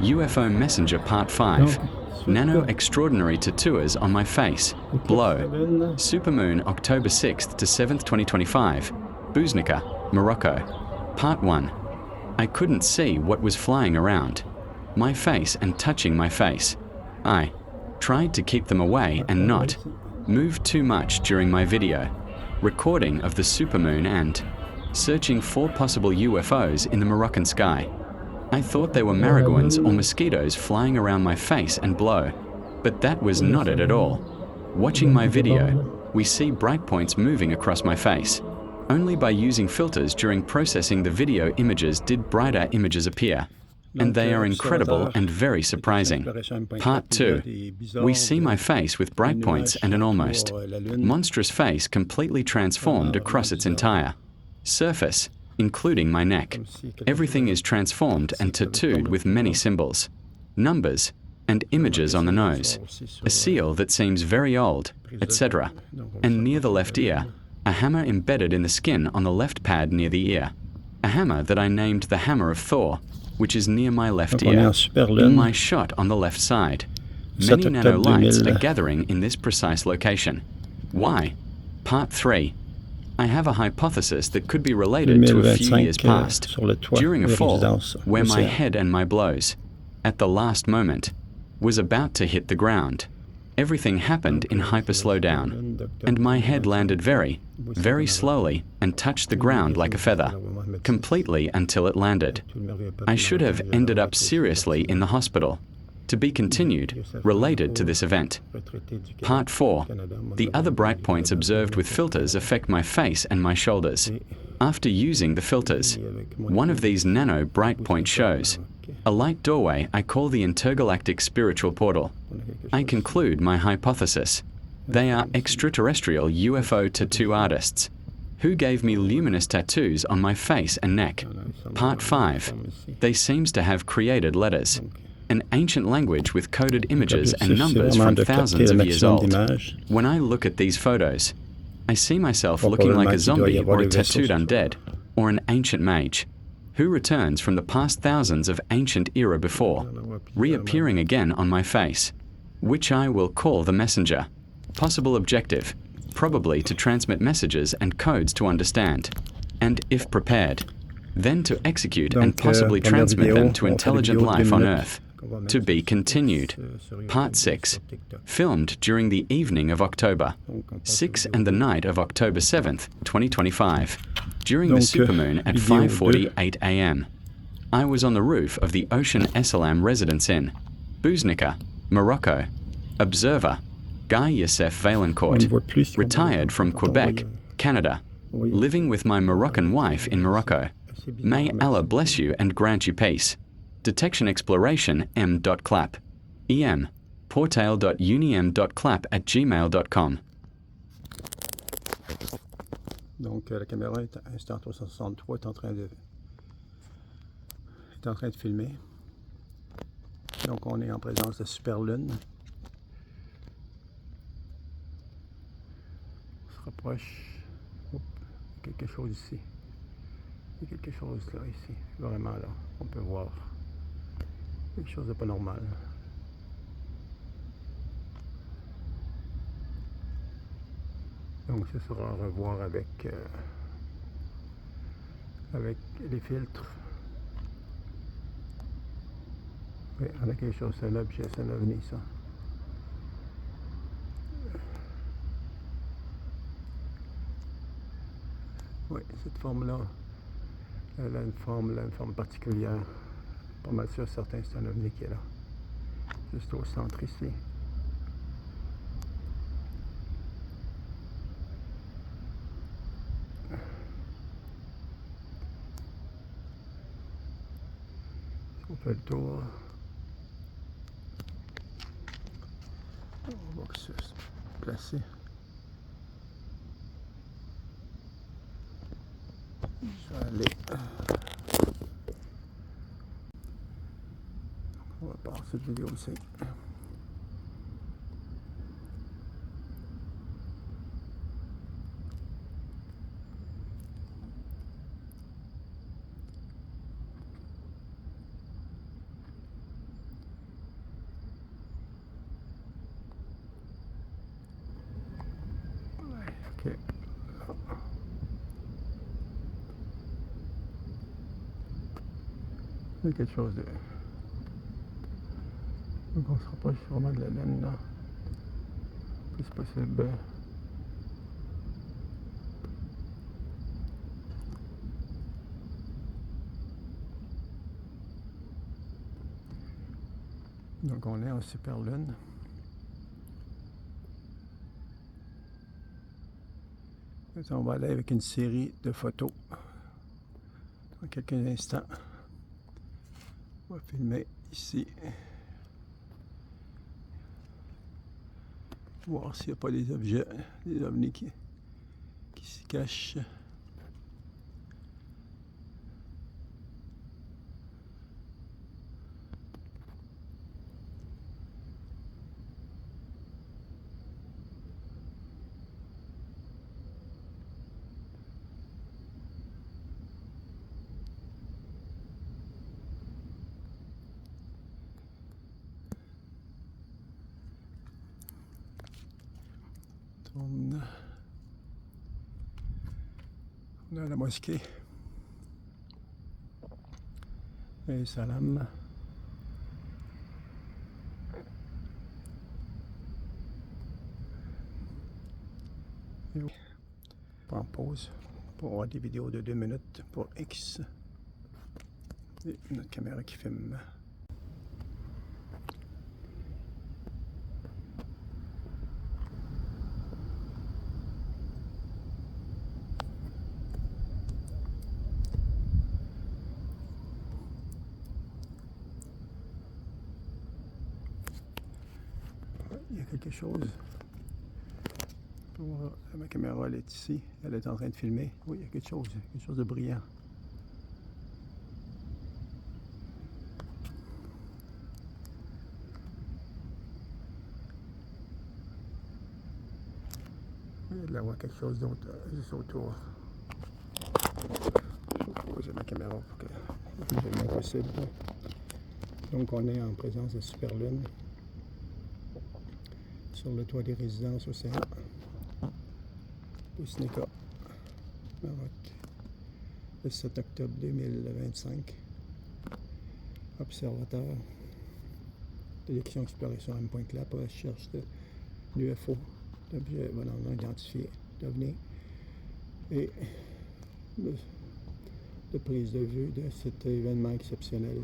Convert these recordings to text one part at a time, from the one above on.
UFO Messenger Part 5. Nano Extraordinary Tattoos on my face. Blow. Supermoon October 6th to 7th, 2025. Buznica, Morocco. Part 1. I couldn't see what was flying around. My face and touching my face. I tried to keep them away and not move too much during my video. Recording of the supermoon and searching for possible UFOs in the Moroccan sky. I thought they were Marigouins or mosquitoes flying around my face and blow, but that was not it at all. Watching my video, we see bright points moving across my face. Only by using filters during processing the video images did brighter images appear, and they are incredible and very surprising. Part 2. We see my face with bright points and an almost monstrous face completely transformed across its entire surface, including my neck. Everything is transformed and tattooed with many symbols, numbers, and images on the nose, a seal that seems very old, etc. And near the left ear, a hammer embedded in the skin on the left pad near the ear. A hammer that I named the Hammer of Thor, which is near my left ear, in my shot on the left side. Many nanolights are gathering in this precise location. Why? Part 3. I have a hypothesis that could be related to a few years past, during a fall, where my head and my blows, at the last moment, was about to hit the ground. Everything happened in hyper slowdown, and my head landed very, very slowly and touched the ground like a feather, completely until it landed. I should have ended up seriously in the hospital. To be continued, related to this event. Part 4. The other bright points observed with filters affect my face and my shoulders. After using the filters, one of these nano bright point shows a light doorway I call the intergalactic spiritual portal. I conclude my hypothesis. They are extraterrestrial UFO tattoo artists who gave me luminous tattoos on my face and neck. Part 5. They seems to have created letters, an ancient language with coded images and numbers from thousands of years old. When I look at these photos, I see myself looking like a zombie or a tattooed undead, or an ancient mage, who returns from the past thousands of ancient era before, reappearing again on my face, which I will call the messenger. Possible objective, probably to transmit messages and codes to understand, and if prepared, then to execute and possibly transmit them to intelligent life on Earth. To be continued. Part 6. Filmed during the evening of October 6 and the night of October 7th, 2025, during the supermoon at 5:48 a.m. I was on the roof of the Ocean Esselam Residence Inn, Buznica, Morocco. Observer, Guy Youssef Vaillancourt, retired from Quebec, Canada, living with my Moroccan wife in Morocco. May Allah bless you and grant you peace. Detection Exploration m.clap. em. portail.uniem.clap@gmail.com. Donc la caméra est instant 363 est en train de filmer. Donc on est en présence de Superlune. On se rapproche. Oups, il y a quelque chose ici. Il y a quelque chose là, ici. Vraiment là, on peut voir. Quelque chose de pas normal. Donc ce sera à revoir avec les filtres. Oui, on a quelque chose là, puis c'est un ovni ça. Oui, cette forme-là, elle a une forme particulière. Pas mal sûr, certain, c'est un ovni qui est là. Juste au centre ici. On fait le tour. On va se placer. Je vais aller. On va passer cette vidéo aussi. Ok. Il y a quelque chose de... Donc on se rapproche vraiment de la laine là. Le plus possible. Donc on est en super lune. On va aller avec une série de photos. Dans quelques instants, on va filmer ici. Voir s'il n'y a pas des objets, des ovnis qui s'y cachent. On a la mosquée et salam. Et on prend pause pour avoir des vidéos de 2 minutes pour X. Et notre caméra qui filme. Il y a quelque chose. Ma caméra elle est ici, elle est en train de filmer. Oui, il y a quelque chose de brillant. Il y a là quelque chose d'autre juste autour. Je vais poser ma caméra pour que le plus jamais possible. Donc on est en présence de super lune sur le toit des résidences Océan. Bousnika, Maroc, le 7 octobre 2025. Observateur d'élection exploration M.Clap pour la recherche de l'UFO, d'objets volant non identifiés, d'OVNI, et de prise de vue de cet événement exceptionnel.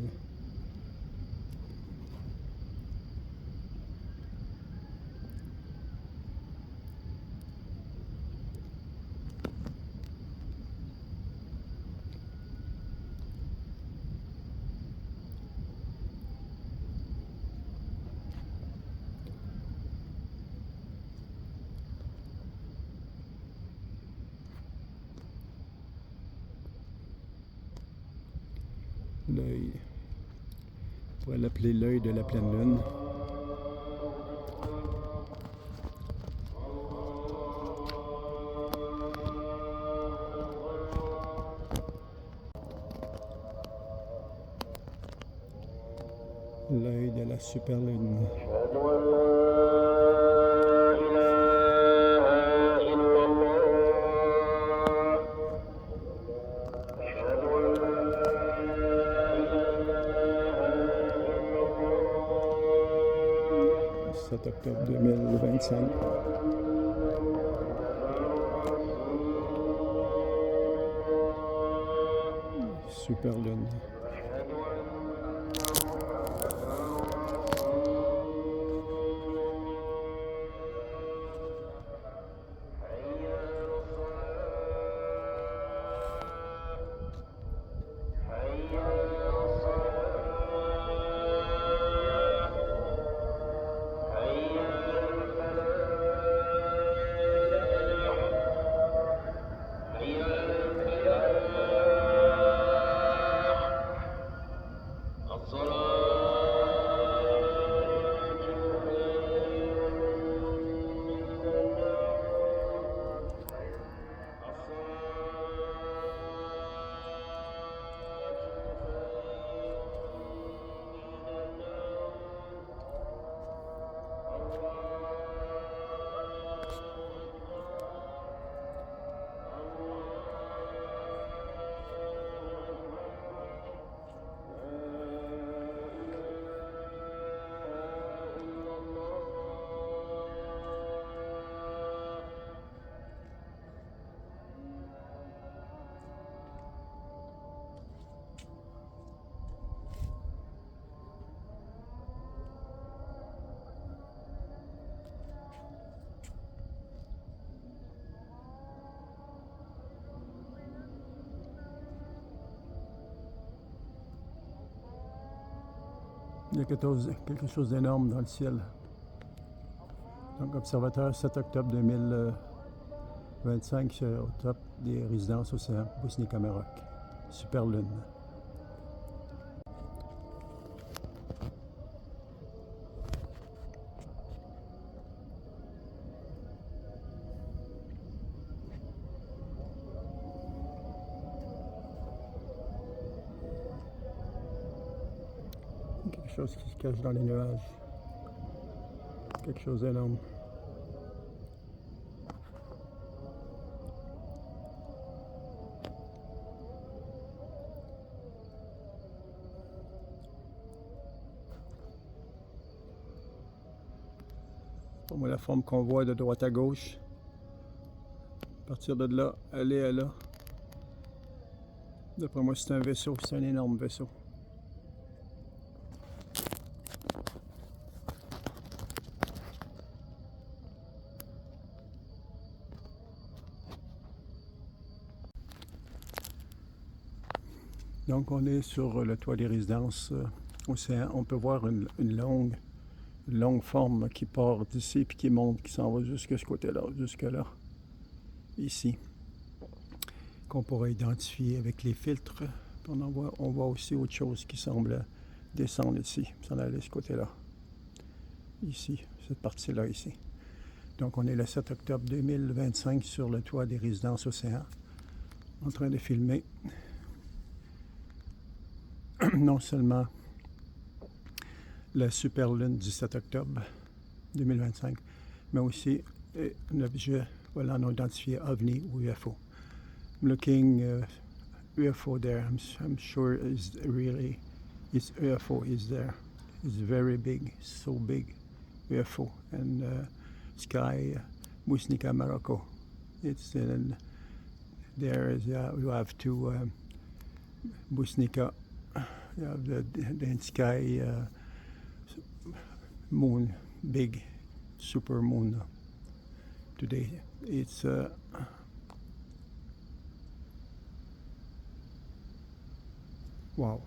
L'œil, on pourrait l'appeler l'œil de la pleine lune. L'œil de la super lune. Le 7 octobre 2025. Super lune. Il y a quelque chose d'énorme dans le ciel. Donc, observateur 7 octobre 2025 au top des résidences Océan, Bousnica-Maroc. Super lune. Quelque chose qui se cache dans les nuages. Quelque chose d'énorme. Pour moi, la forme qu'on voit de droite à gauche. À partir de là, elle est là. D'après moi, c'est un vaisseau. C'est un énorme vaisseau. Donc, on est sur le toit des résidences Océan. On peut voir une longue forme qui part d'ici puis qui monte, qui s'en va jusqu'à ce côté-là, jusque là, ici, qu'on pourrait identifier avec les filtres. Puis on voit aussi autre chose qui semble descendre ici, s'en aller de ce côté-là, ici, cette partie-là ici. Donc, on est le 7 octobre 2025 sur le toit des résidences Océan, en train de filmer non seulement la super lune du 7 octobre 2025, mais aussi un objet volant non identifié OVNI ou UFO. I'm looking UFO there. I'm sure it's UFO is there. It's very big, so big UFO, and sky Bousnica, Morocco. It's in there is you have to Bousnica. You have the sky moon, big super moon today. It's wow.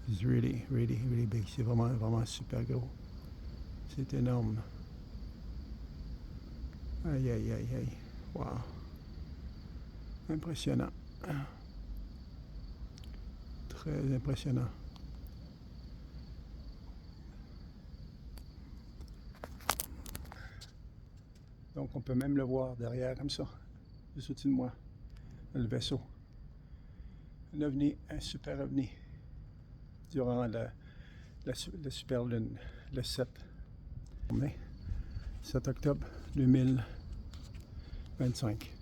It's really big. C'est vraiment super gros. C'est énorme. Aïe, aïe, aïe, aïe. Wow. Impressionnant. Très impressionnant. Donc on peut même le voir derrière comme ça, juste au-dessus de moi, le vaisseau. Un ovni, un super ovni, durant la super lune, le 7 octobre 2025.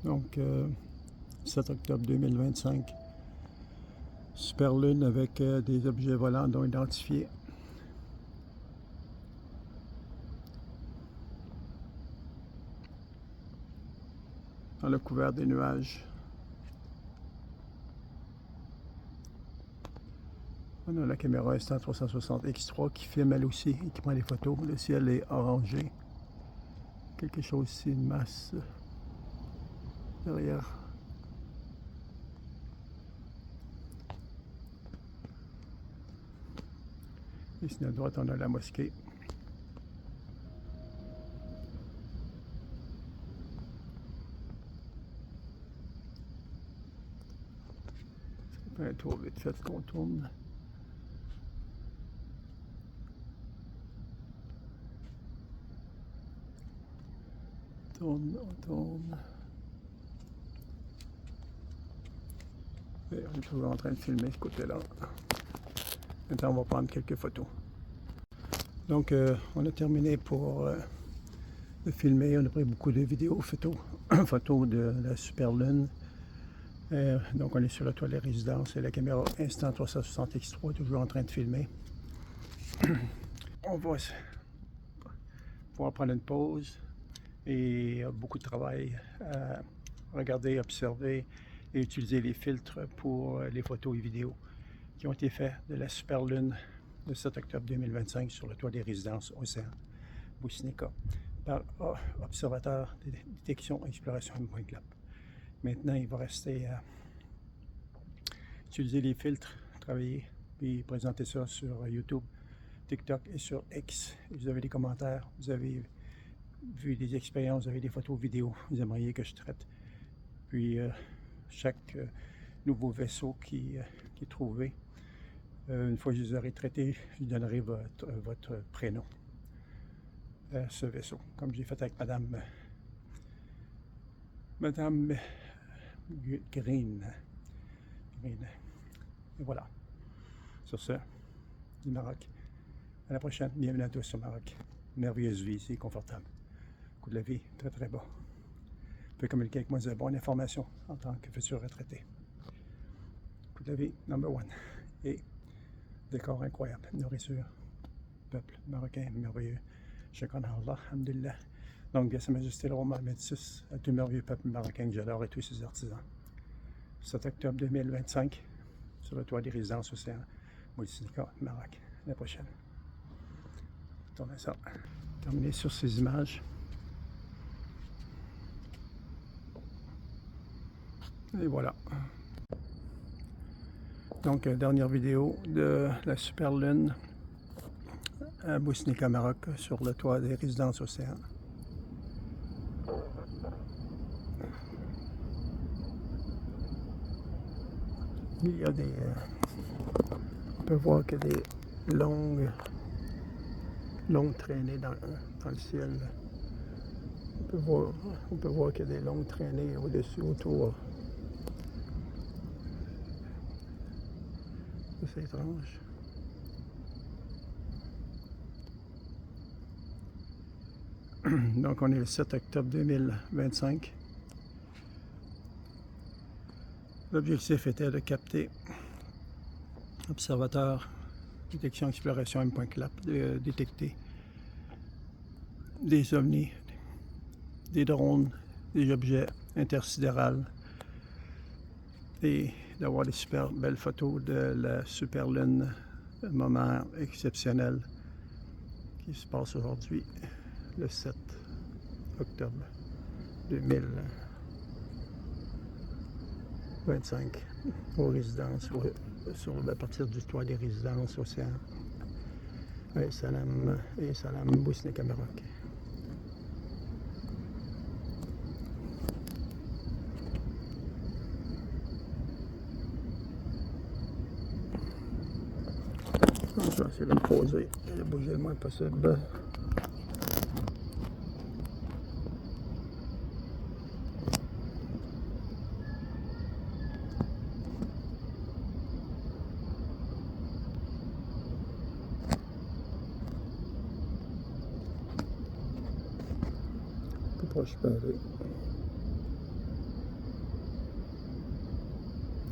Donc, 7 octobre 2025, super lune avec des objets volants non identifiés. Dans le couvert des nuages. On a la caméra Insta360 X3 qui filme elle aussi et qui prend les photos. Le ciel est orangé. Quelque chose ici, une masse derrière. Ici à droite, on a la mosquée. Ça fait un tour vite fait qu'on tourne. On tourne. Et on est toujours en train de filmer ce côté-là. Maintenant, on va prendre quelques photos. Donc, on a terminé pour de filmer. On a pris beaucoup de vidéos, photos, photos de la super lune. Donc, on est sur le toit de la résidence et la caméra Instant 360 X3 toujours en train de filmer. On va pouvoir prendre une pause et beaucoup de travail à regarder, observer et utiliser les filtres pour les photos et vidéos qui ont été faits de la super lune le 7 octobre 2025 sur le toit des résidences Océan Boussinéka par observateur de détection et exploration M.Clap. Maintenant, il va rester à utiliser les filtres, travailler et présenter ça sur YouTube, TikTok et sur X. Vous avez des commentaires, vous avez vu des expériences, vous avez des photos, vidéos, vous aimeriez que je traite. Puis chaque nouveau vaisseau qui est trouvé, une fois que je les aurai traités, je donnerai votre prénom à ce vaisseau, comme j'ai fait avec Madame Green. Et voilà. Sur ce, du Maroc. À la prochaine. Bienvenue à tous sur Maroc. Merveilleuse vie ici, confortable. Coût de la vie, très très bas. Vous pouvez communiquer avec moi de bonnes informations en tant que futur retraité. Coût de la vie, number one. Et décor incroyable. Nourriture. Peuple marocain merveilleux. Shukran Allah, alhamdulillah. Donc, bien, Sa Majesté le Roi Mohammed VI, à tout le merveilleux peuple marocain que j'adore et tous ses artisans. 7 octobre 2025, sur le toit des résidences Océan Boussinéka, Maroc. À la prochaine. Tournez ça. Terminé sur ces images. Et voilà. Donc, dernière vidéo de la super lune à Boussinéka, Maroc, sur le toit des résidences Océan. Il y a des... on peut voir qu'il y a des longues traînées dans le ciel. On peut voir qu'il y a des longues traînées au-dessus, autour. C'est étrange. Donc on est le 7 octobre 2025. L'objectif était de capter observateur détection exploration M.Clap, de détecter des ovnis, des drones, des objets intersidéraux et d'avoir des super belles photos de la super lune, un moment exceptionnel qui se passe aujourd'hui, le 7 octobre 2025 aux résidences, à partir du toit des résidences Océan et Salam Boussinéka, Maroc. Je vais essayer de me poser et de bouger le moins possible. Plus proche je peux aller.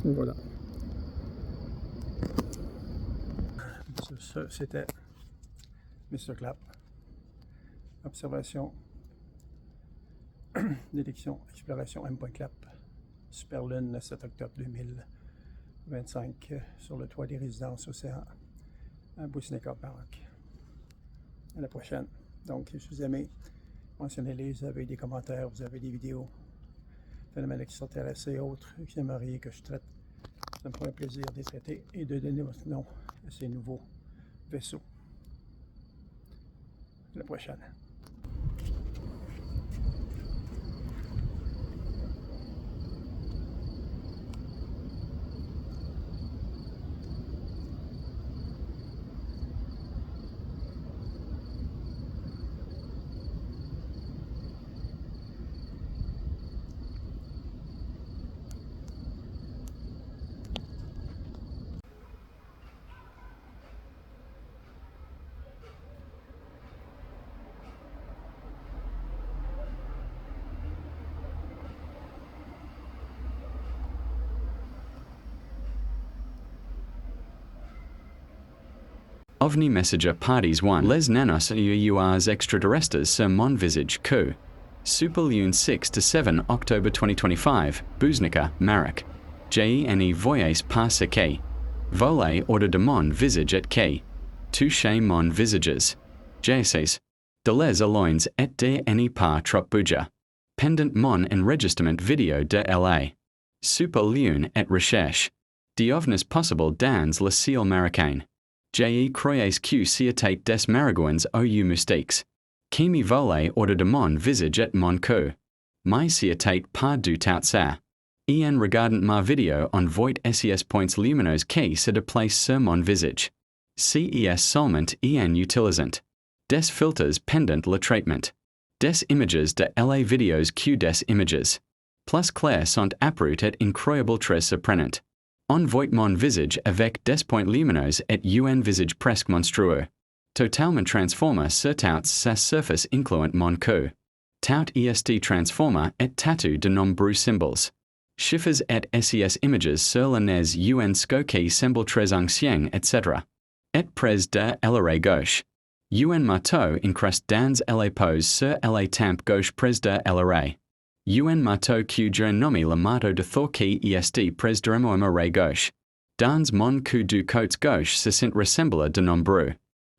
Voilà. C'était Mr. Clap. Observation, détection, exploration M.Clap, super lune le 7 octobre 2025 sur le toit des résidences Océan à Boussinéka, Maroc. À la prochaine. Donc, si vous aimez, mentionnez-les, vous avez des commentaires, vous avez des vidéos, phénomènes extraterrestres et autres, que vous aimeriez que je traite. Ça me ferait un plaisir de les traiter et de donner votre nom à ces nouveaux vaisseaux. À la prochaine. OVNI Messenger Parties 1 Les Nanos UURs Extraterrestres sur mon visage Coup. Superlune 6 to 7 October 2025, Buznica, Marek. JENE voyez pas ce que. Volet ordre de mon visage et que. Touche mon visages. JSS. De les aloins et de ne pas trop bouger. Pendant mon enregistrement vidéo de LA. Superlune et recherche. D'ovnis possible dans le ciel marocain. Je croyais que c'était des marigouins ou moustiques. Qui me volait ordre de mon visage et mon cou. Mais c'était pas du tout ça. En regardant ma vidéo on voit ses points lumineux qui se déplacent sur mon visage. Ces seulement en utilisant. Des filtres pendant le traitement. Des images de la videos que des images. Plus clairs sont apparus et incroyable très surprenant. On voit mon visage avec des points lumineux et un visage presque monstrueux. Totalement transforma sur tout sa surface incluant mon cou. Tout est transforma et tattoo de nombreux symboles. Chiffres et ses images sur le nez un scoquet symbole très ancien, etc. Et pres de l'oreille gauche. Un marteau incruste dans la pose sur la tempe gauche pres de l'oreille. Un marteau que je nomme le marteau de Thor qui est pres de l'oreille gauche. Dans mon cou du côté gauche se sent ressemble de nombreux.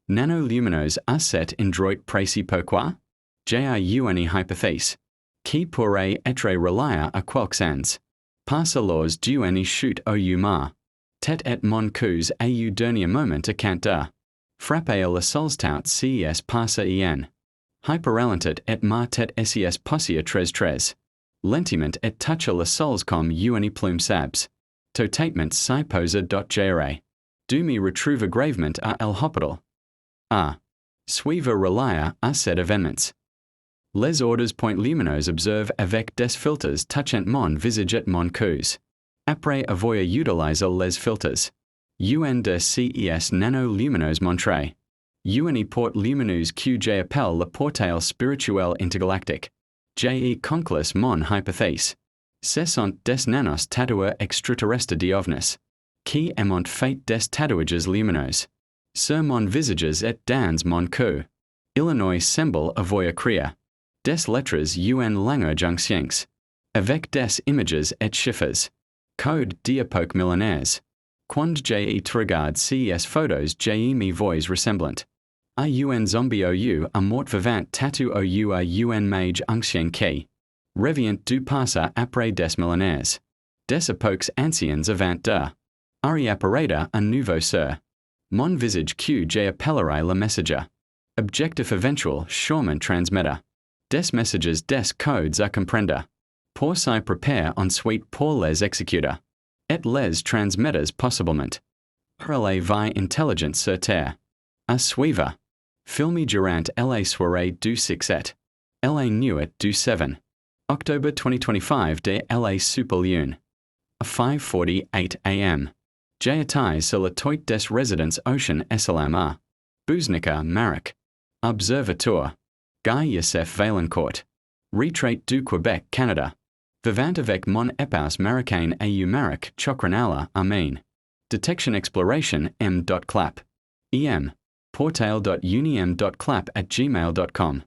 Nanolumineux à cet endroit précis pourquoi? J'ai une hypothèse. Qui pourrait être relié à quelques Pas alors d'une chute au humain. Tête et mon cous a eu dernier moment à canter. Frapper le solstout ces passa en. Hyperralentat et ma tête ses possia très. Lentiment et touche le sols comme une plume sabs. Totatement si posa .gr. Du me retrouve gravement à el hospital. A. Suivre relier à cet événement. Les ordres point lumineux observe avec des filtres touchant mon visage et mon cous. Après avoir utilisé les filtres. Un de ces nanolumineux montré. Un port lumineux que j'appelle le portail spirituel intergalactique. Je conclus mon hypothèse. Ce sont des nanos tatoueurs extraterrestres d'ovnis. Qui aimont fait des tatouages lumineux. Sur mon visage et dans mon cou. Illinois symbole avoir créé. Des lettres un language anciens. Avec des images et chiffres. Code d'époque millénaires. Quand je regarde ces photos je me vois ressemblant. A un zombie ou a mort vivant tattoo ou a un mage ancien qui. Revient du passé après des millénaires. Des époques anciennes avant de. Ari apparaître un nouveau sur. Mon visage que j'appellerai le messenger. Objectif éventuel sûrement transmettre. Des messages des codes à comprendre. Pour s'y prépare ensuite pour les exécuter. Et les transmetters possiblement. Par la vie intelligente sur terre. À suivre. Filmé durant la soirée du 6 la nuit du 7 October 2025 de la Superlune. À 5:48 am. J'étais sur le toit des résidences Ocean SLM à Buznica, Marek. Observatoire. Guy Youssef Vaillancourt. Retrait du Québec, Canada. Vivant avec mon épouse marocaine au Marek Chokranala, Amin. Detection Exploration m.clap. em. portail.uniem.clap@gmail.com